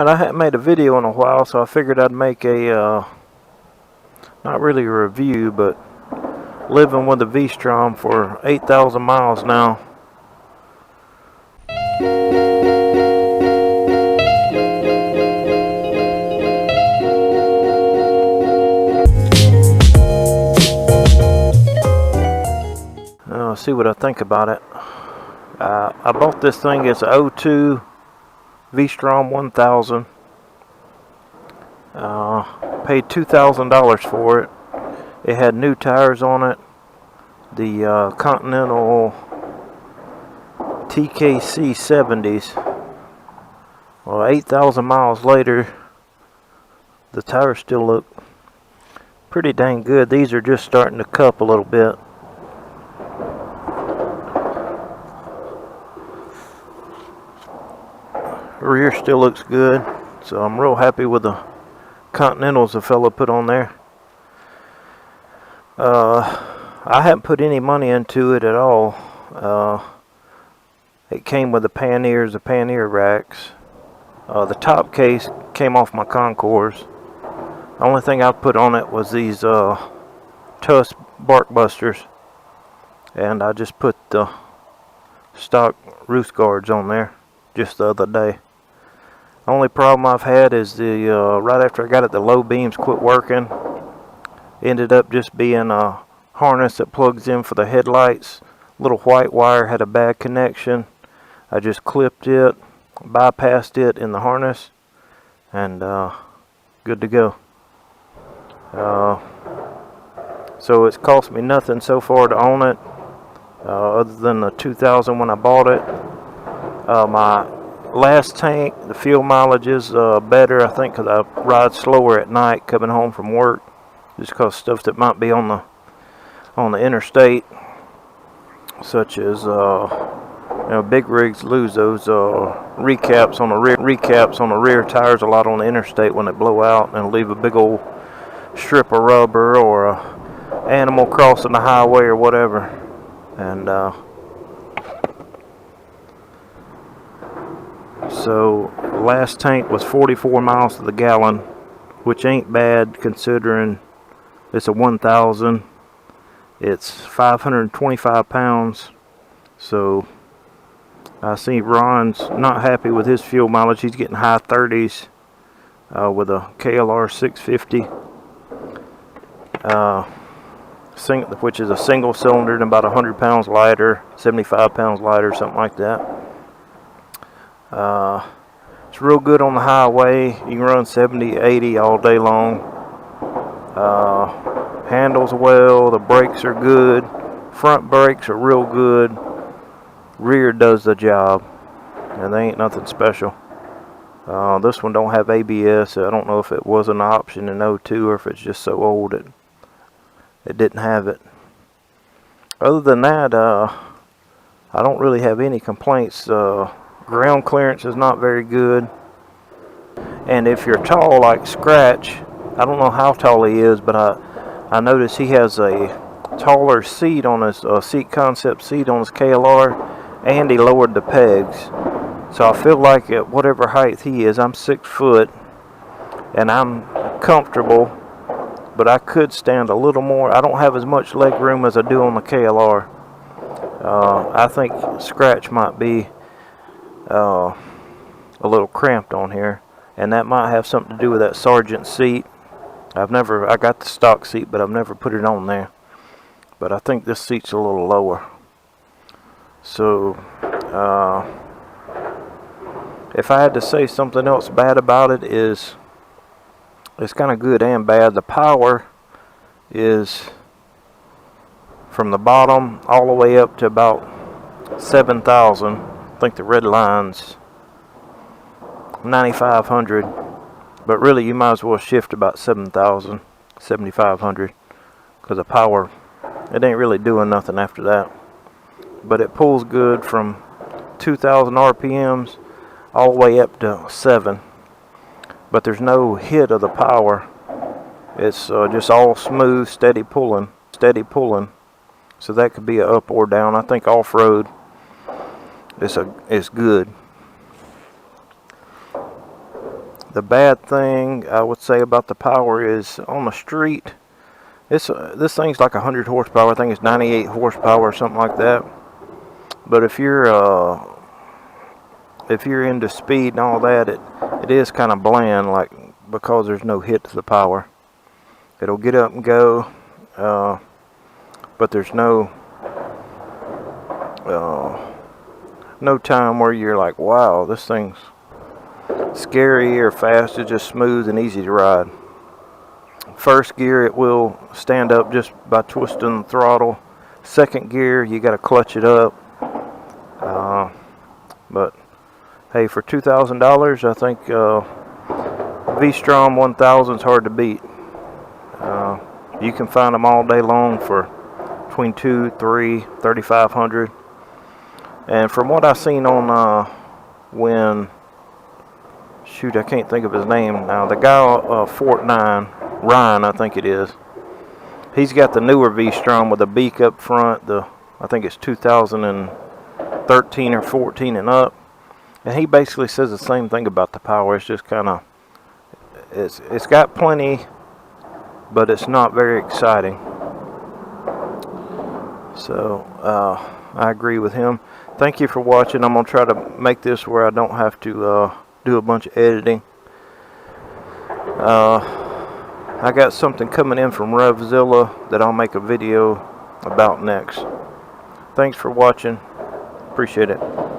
And I hadn't made a video in a while, so I figured I'd make a, not really a review, but living with the V Strom for 8,000 miles now. See what I think about it. I bought this thing. It's a 02 V Strom 1000. Paid $2,000 for it. It had new tires on it. The Continental TKC 70s. Well, 8,000 miles later, the tires still look pretty dang good. These are just starting to cup a little bit. Rear still looks good, so I'm real happy with the Continentals the fella put on there. I haven't put any money into it at all. It came with the pannier racks. The top case came off my Concours. The only thing I put on it was these Tusk bark busters, and I just put the stock roost guards on there just the other day. Only problem I've had is the right after I got it, the low beams quit working. Ended up just being a harness that plugs in for the headlights. Little white wire had a bad connection. I just clipped it, bypassed it in the harness, and good to go. So it's cost me nothing so far to own it, other than the $2,000 when I bought it. My last tank, the fuel mileage is better, I think, because I ride slower at night coming home from work, just because stuff that might be on the interstate, such as big rigs lose those recaps on the rear tires a lot on the interstate when they blow out and leave a big old strip of rubber or a animal crossing the highway or whatever. And so last tank was 44 miles to the gallon, which ain't bad considering it's a 1000. It's 525 pounds. So I see Ron's not happy with his fuel mileage. He's getting high 30s with a KLR 650, which is a single cylinder and about 100 pounds lighter, 75 pounds lighter, something like that. It's real good on the highway. You can run 70, 80 all day long. Handles well. The brakes are good. Front brakes are real good. Rear does the job, and they ain't nothing special. This one don't have ABS. I don't know if it was an option in 02 or if it's just so old it didn't have it. Other than that, I don't really have any complaints. Ground clearance is not very good, and if you're tall like Scratch, I don't know how tall he is, but I noticed he has a taller seat on his seat concept seat on his KLR, and he lowered the pegs. So I feel like at whatever height he is, I'm 6 foot, and I'm comfortable, but I could stand a little more. I don't have as much leg room as I do on the KLR. I think Scratch might be a little cramped on here, and that might have something to do with that Sergeant seat. I got the stock seat, but I've never put it on there. But I think this seat's a little lower. So if I had to say something else bad about it, is it's kind of good and bad. The power is from the bottom all the way up to about 7,000. I think the red line's 9,500, but really you might as well shift about 7,000, 7,500, because the power, it ain't really doing nothing after that. But it pulls good from 2,000 RPMs all the way up to 7. But there's no hit of the power. It's just all smooth, steady pulling. So that could be a up or down. I think off-road is good. The bad thing I would say about the power is on the street, this thing's like 100 horsepower. I think it's 98 horsepower or something like that. But if you're into speed and all that, it is kind of bland, like, because there's no hit to the power. It'll get up and go, but there's no time where you're like, wow, this thing's scary or fast. It's just smooth and easy to ride. First gear, it will stand up just by twisting the throttle. Second gear, you got to clutch it up. But hey, for $2,000, I think V Strom 1000 is hard to beat. You can find them all day long for between $2,000, $3,000, $3,500. And from what I've seen on I can't think of his name now. The guy Fort 9, Ryan, I think it is. He's got the newer V Strom with a beak up front. I think it's 2013 or 14 and up. And he basically says the same thing about the power. It's just kind of, it's got plenty, but it's not very exciting. So I agree with him. Thank you for watching. I'm going to try to make this where I don't have to do a bunch of editing. I got something coming in from Revzilla that I'll make a video about next. Thanks for watching. Appreciate it.